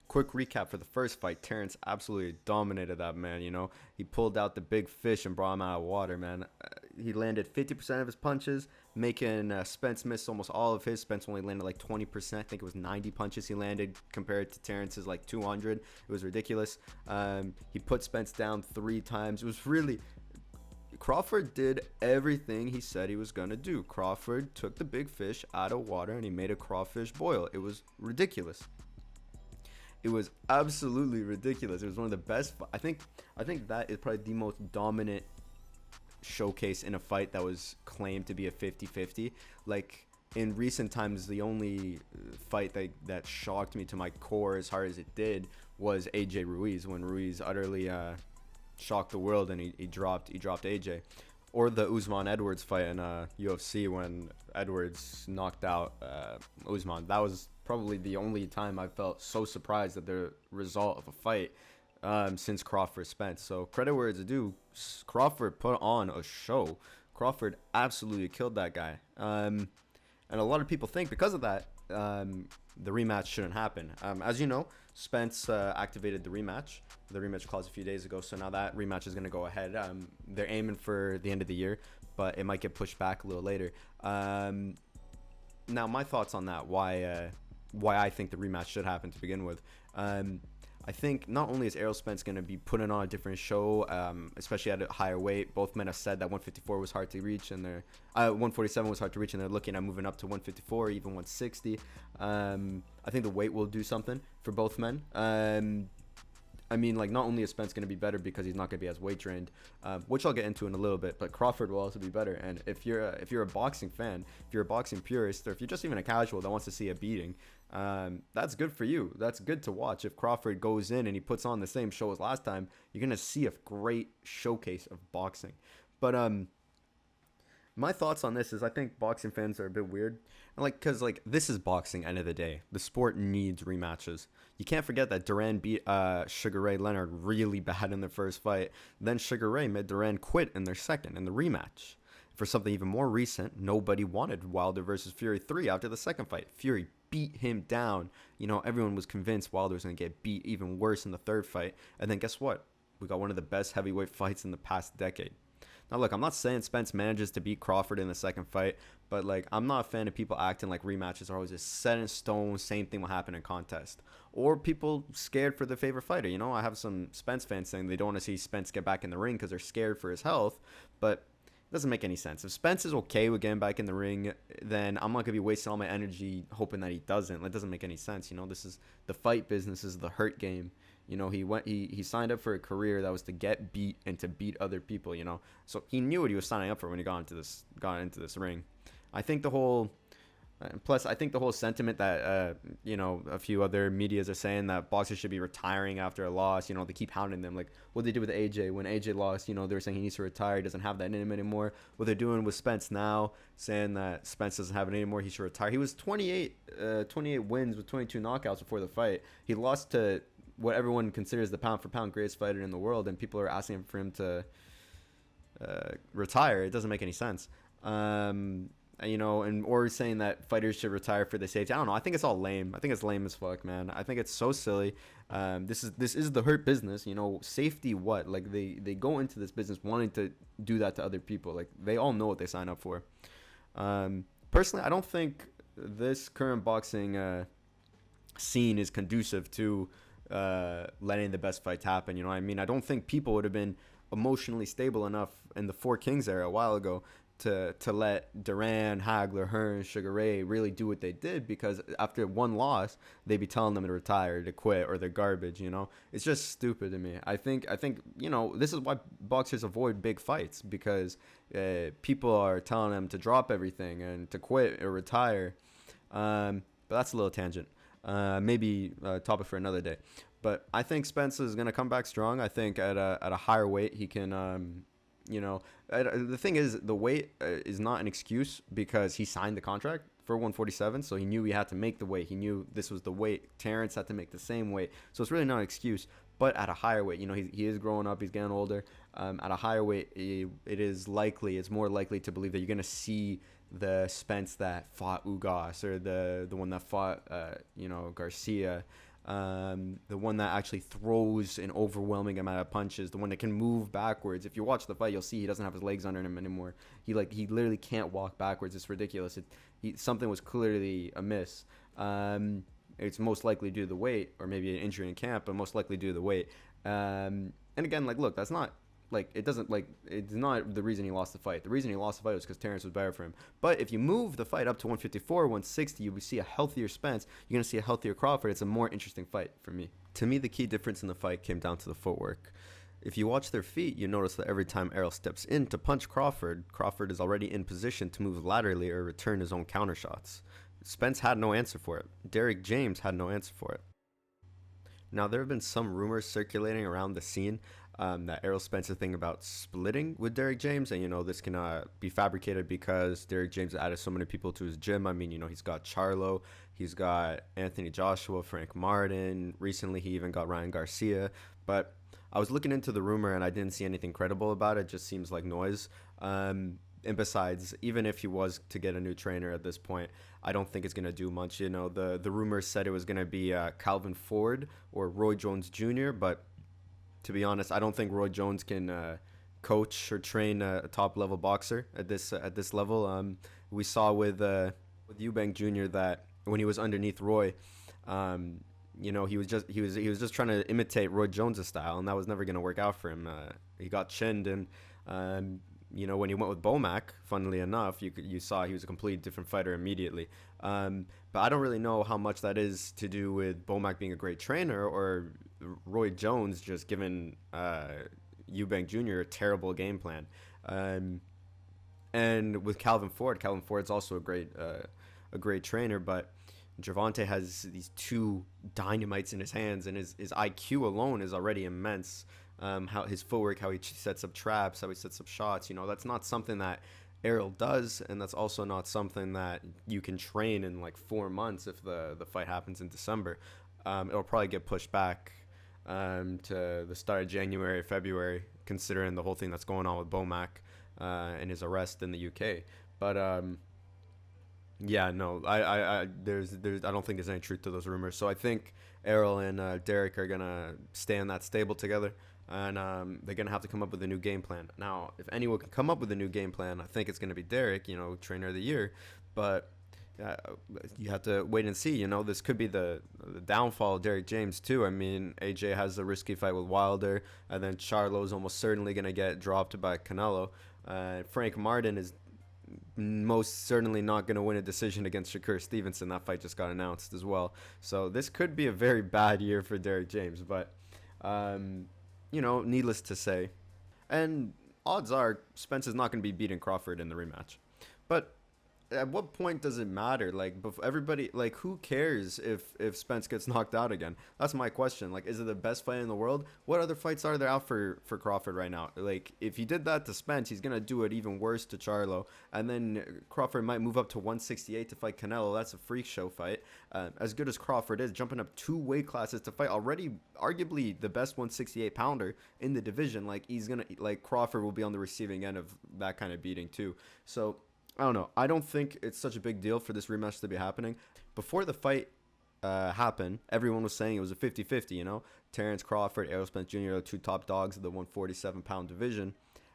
quick recap for the first fight. Terrence absolutely dominated that man. He pulled out the big fish and brought him out of water, man. He landed 50% of his punches, making Spence miss almost all of his. Spence only landed like 20%. I think it was 90 punches he landed compared to Terrence's like 200. It was ridiculous. He put Spence down 3 times. It was really Crawford did everything he said he was going to do. Crawford took the big fish out of water and he made a crawfish boil. It was ridiculous. It was absolutely ridiculous. It was one of the best. I think that is probably the most dominant showcase in a fight that was claimed to be a 50-50. Like in recent times, the only fight that shocked me to my core as hard as it did was AJ Ruiz, when Ruiz utterly shocked the world and he dropped AJ, or the Usman Edwards fight in UFC when Edwards knocked out Usman. That was probably the only time I felt so surprised at the result of a fight since Crawford Spence. So credit where it's due. Crawford put on a show. Crawford absolutely killed that guy. And a lot of people think because of that, the rematch shouldn't happen. As you know, Spence activated the rematch clause a few days ago, so now that rematch is going to go ahead. They're aiming for the end of the year, but it might get pushed back a little later. Now, my thoughts on that, why I think the rematch should happen to begin with. I think not only is ERROL Spence going to be putting on a different show, especially at a higher weight. Both men have said that 154 was hard to reach, and 147 was hard to reach, and they're looking at moving up to 154, even 160. I think the weight will do something for both men. I mean, like, not only is Spence going to be better because he's not going to be as weight trained, which I'll get into in a little bit, but Crawford will also be better. And if you're a boxing fan, if you're a boxing purist, or if you're just even a casual that wants to see a beating, that's good for you. That's good to watch. If Crawford goes in and he puts on the same show as last time, you're going to see a great showcase of boxing. But my thoughts on this is I think boxing fans are a bit weird. Because this is boxing, end of the day. The sport needs rematches. You can't forget that Duran beat Sugar Ray Leonard really bad in their first fight. Then Sugar Ray made Duran quit in their second, in the rematch. For something even more recent, nobody wanted Wilder versus Fury 3 after the second fight. Fury beat him down. Everyone was convinced Wilder was going to get beat even worse in the third fight. And then guess what? We got one of the best heavyweight fights in the past decade. Now, look, I'm not saying Spence manages to beat Crawford in the second fight, but, I'm not a fan of people acting like rematches are always just set in stone, same thing will happen in contest. Or people scared for their favorite fighter. I have some Spence fans saying they don't want to see Spence get back in the ring because they're scared for his health, but it doesn't make any sense. If Spence is okay with getting back in the ring, then I'm not going to be wasting all my energy hoping that he doesn't. It doesn't make any sense. This is the fight business, is the hurt game. He signed up for a career that was to get beat and to beat other people, So he knew what he was signing up for when he got into this ring. I think the whole sentiment that a few other medias are saying that boxers should be retiring after a loss. They keep hounding them, like what they did with AJ when AJ lost. They were saying he needs to retire. He doesn't have that in him anymore. What they're doing with Spence now, saying that Spence doesn't have it anymore. He should retire. He was 28 wins with 22 knockouts before the fight. He lost to what everyone considers the pound for pound greatest fighter in the world, and people are asking for him to retire. It doesn't make any sense. Or saying that fighters should retire for the safety. I don't know. I think it's all lame. I think it's lame as fuck, man. I think it's so silly. This is the hurt business. Safety. What? Like they go into this business wanting to do that to other people. Like they all know what they sign up for. Personally, I don't think this current boxing scene is conducive to letting the best fights happen. You know what I mean? I don't think people would have been emotionally stable enough in the Four Kings era a while ago to let Duran, Hagler, Hearn, Sugar Ray really do what they did, because after one loss, they'd be telling them to retire, to quit, or they're garbage, It's just stupid to me. I think this is why boxers avoid big fights, because people are telling them to drop everything and to quit or retire. But that's a little tangent. Maybe a topic for another day. But I think Spence is going to come back strong. I think at a higher weight, he can... the thing is, the weight is not an excuse, because he signed the contract for 147, so he knew he had to make the weight. He knew this was the weight. Terrence had to make the same weight, so it's really not an excuse. But at a higher weight, he is growing up, he's getting older. At a higher weight, it's more likely to believe that you're going to see the Spence that fought Ugas, or the one that fought Garcia. the one that actually throws an overwhelming amount of punches, the one that can move backwards. If you watch the fight, you'll see he doesn't have his legs under him anymore. He literally can't walk backwards. It's ridiculous. Something was clearly amiss. It's most likely due to the weight, or maybe an injury in camp, but most likely due to the weight. And again, like, look, that's not like it doesn't like it's not the reason he lost the fight. The reason he lost the fight was because Terrence was better for him. But if you move the fight up to 154, 160, you will see a healthier Spence. You're gonna see a healthier Crawford. It's a more interesting fight for me. To me, the key difference in the fight came down to the footwork. If you watch their feet, you notice that every time Errol steps in to punch Crawford, Crawford is already in position to move laterally or return his own counter shots. Spence had no answer for it. Derek James had no answer for it. Now, there have been some rumors circulating around the scene that Errol Spence is thinking about splitting with Derek James, and this can be fabricated because Derek James added so many people to his gym. I mean, he's got Charlo, he's got Anthony Joshua, Frank Martin. Recently, he even got Ryan Garcia. But I was looking into the rumor and I didn't see anything credible about it. It just seems like noise. And besides, even if he was to get a new trainer at this point, I don't think it's going to do much. The rumors said it was going to be Calvin Ford or Roy Jones Jr., but to be honest, I don't think Roy Jones can coach or train a top-level boxer at this level. We saw with Eubank Jr. that when he was underneath Roy, he was just trying to imitate Roy Jones' style, and that was never going to work out for him. He got chinned, and when he went with Bomac, funnily enough, you saw he was a completely different fighter immediately. But I don't really know how much that is to do with Bomac being a great trainer or Roy Jones just giving Eubank Jr. a terrible game plan. And with Calvin Ford's also a great trainer, but Gervonta has these two dynamites in his hands, and his IQ alone is already immense. How his footwork, how he sets up traps, how he sets up shots, that's not something that Errol does, and that's also not something that you can train in like 4 months if the fight happens in December. It'll probably get pushed back to the start of January, February, considering the whole thing that's going on with Bomac and his arrest in the UK. But yeah, no, I don't think there's any truth to those rumors. So I think Errol and Derek are gonna stay in that stable together, and they're gonna have to come up with a new game plan. Now, if anyone can come up with a new game plan, I think it's gonna be Derek, trainer of the year. But you have to wait and see. This could be the downfall of Derek James too. I mean, AJ has a risky fight with Wilder, and then Charlo's almost certainly gonna get dropped by Canelo. Frank Martin is most certainly not going to win a decision against Shakur Stevenson. That fight just got announced as well. So this could be a very bad year for Derek James, but needless to say. And odds are Spence is not going to be beating Crawford in the rematch. But at what point does it matter? Like, everybody, like, who cares if Spence gets knocked out again? That's my question. Like, is it the best fight in the world? What other fights are there out for Crawford right now? Like, if he did that to Spence, he's gonna do it even worse to Charlo, and then Crawford might move up to 168 to fight Canelo. That's a freak show fight. As good as Crawford is, jumping up 2 weight classes to fight already arguably the best 168 pounder in the division, like Crawford will be on the receiving end of that kind of beating too. So I don't know. I don't think it's such a big deal for this rematch to be happening. Before the fight happened, everyone was saying it was a 50-50, Terrence Crawford, Errol Spence Jr. are 2 top dogs of the 147-pound division.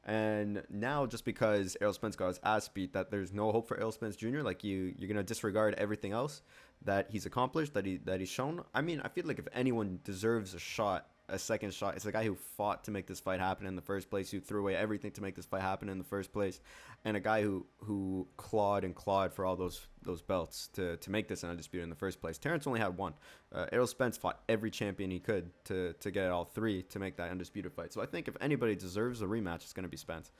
And now, just because Errol Spence got his ass beat, that there's no hope for Errol Spence Jr., like you're going to disregard everything else that he's accomplished, that he's shown. I mean, I feel like if anyone deserves a second shot, it's the guy who fought to make this fight happen in the first place, who threw away everything to make this fight happen in the first place, and a guy who clawed for all those belts to make this an undisputed in the first place. Terrence only had 1. Errol Spence fought every champion he could to get all 3 to make that undisputed fight. So I think if anybody deserves a rematch, it's going to be Spence.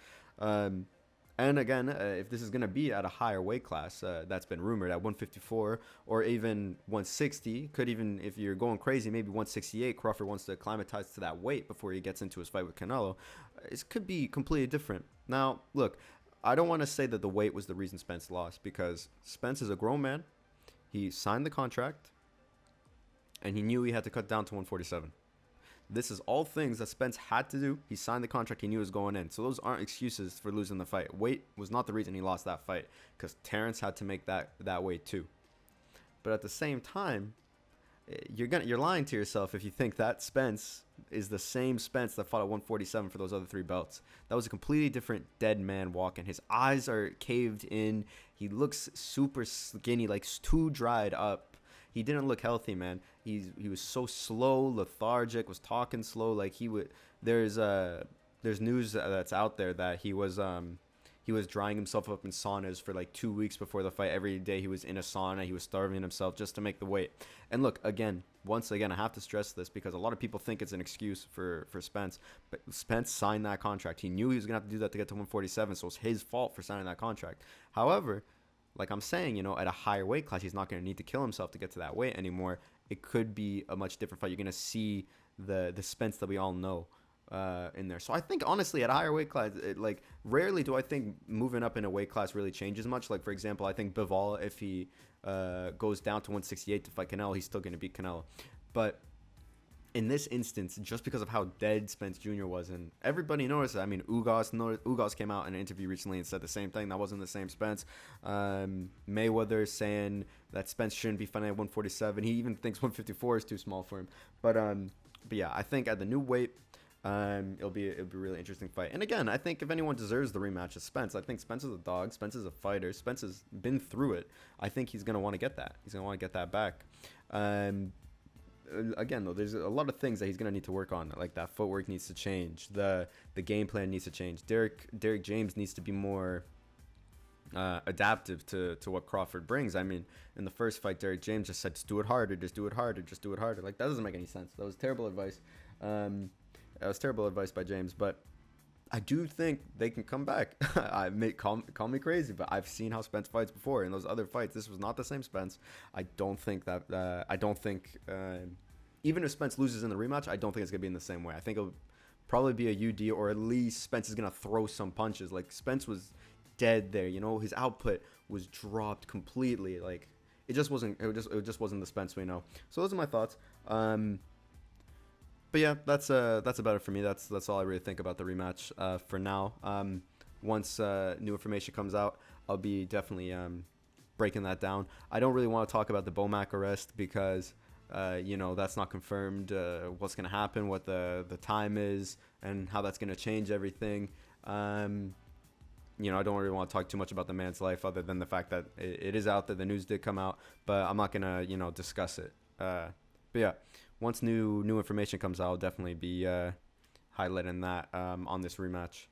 And again, if this is going to be at a higher weight class, that's been rumored at 154 or even 160, could even, if you're going crazy, maybe 168. Crawford wants to acclimatize to that weight before he gets into his fight with Canelo. It could be completely different. Now, look, I don't want to say that the weight was the reason Spence lost, because Spence is a grown man. He signed the contract, and he knew he had to cut down to 147. This is all things that Spence had to do. He signed the contract. He knew it was going in. So those aren't excuses for losing the fight. Weight was not the reason he lost that fight, because Terrence had to make that weight too. But at the same time, you're lying to yourself if you think that Spence is the same Spence that fought at 147 for those other 3 belts. That was a completely different dead man walking. His eyes are caved in. He looks super skinny, like too dried up. He didn't look healthy, man. He was so slow, lethargic, was talking slow. Like he would. There's news that's out there that he was drying himself up in saunas for like 2 weeks before the fight. Every day he was in a sauna. He was starving himself just to make the weight. And look, once again, I have to stress this because a lot of people think it's an excuse for Spence. But Spence signed that contract. He knew he was going to have to do that to get to 147, so it's his fault for signing that contract. However, like I'm saying, at a higher weight class, he's not going to need to kill himself to get to that weight anymore. It could be a much different fight. You're going to see the Spence that we all know in there. So I think honestly at a higher weight class, rarely do I think moving up in a weight class really changes much. Like for example, I think Bivol, if he goes down to 168 to fight Canelo, he's still going to beat Canelo. But in this instance, just because of how dead Spence Jr. was, and everybody noticed it. I mean, Ugas came out in an interview recently and said the same thing. That wasn't the same Spence. Mayweather saying that Spence shouldn't be fighting at 147. He even thinks 154 is too small for him. But yeah, I think at the new weight, it'll be a really interesting fight. And again, I think if anyone deserves the rematch, it's Spence. I think Spence is a dog. Spence is a fighter. Spence has been through it. I think he's gonna want to get that. He's gonna want to get that back. Again, though, there's a lot of things that he's gonna need to work on. Like that footwork needs to change. The game plan needs to change. Derek James needs to be more adaptive to what Crawford brings. I mean, in the first fight, Derek James just said, just do it harder, just do it harder, just do it harder. Like that doesn't make any sense. That was terrible advice. That was terrible advice by James, but I do think they can come back. Call me crazy, but I've seen how Spence fights before. In those other fights, this was not the same Spence. I don't think even if Spence loses in the rematch, I don't think it's gonna be in the same way. I think it'll probably be a UD, or at least Spence is gonna throw some punches. Like Spence was dead there, his output was dropped completely. Like it just wasn't the Spence we know. So those are my thoughts. But yeah, that's about it for me. That's all I really think about the rematch for now. Once new information comes out, I'll be definitely breaking that down. I don't really want to talk about the Bomac arrest because that's not confirmed. What's going to happen, what the time is, and how that's going to change everything. I don't really want to talk too much about the man's life other than the fact that it is out there. The news did come out, but I'm not going to discuss it. But yeah. Once new information comes out, I'll definitely be highlighting that on this rematch.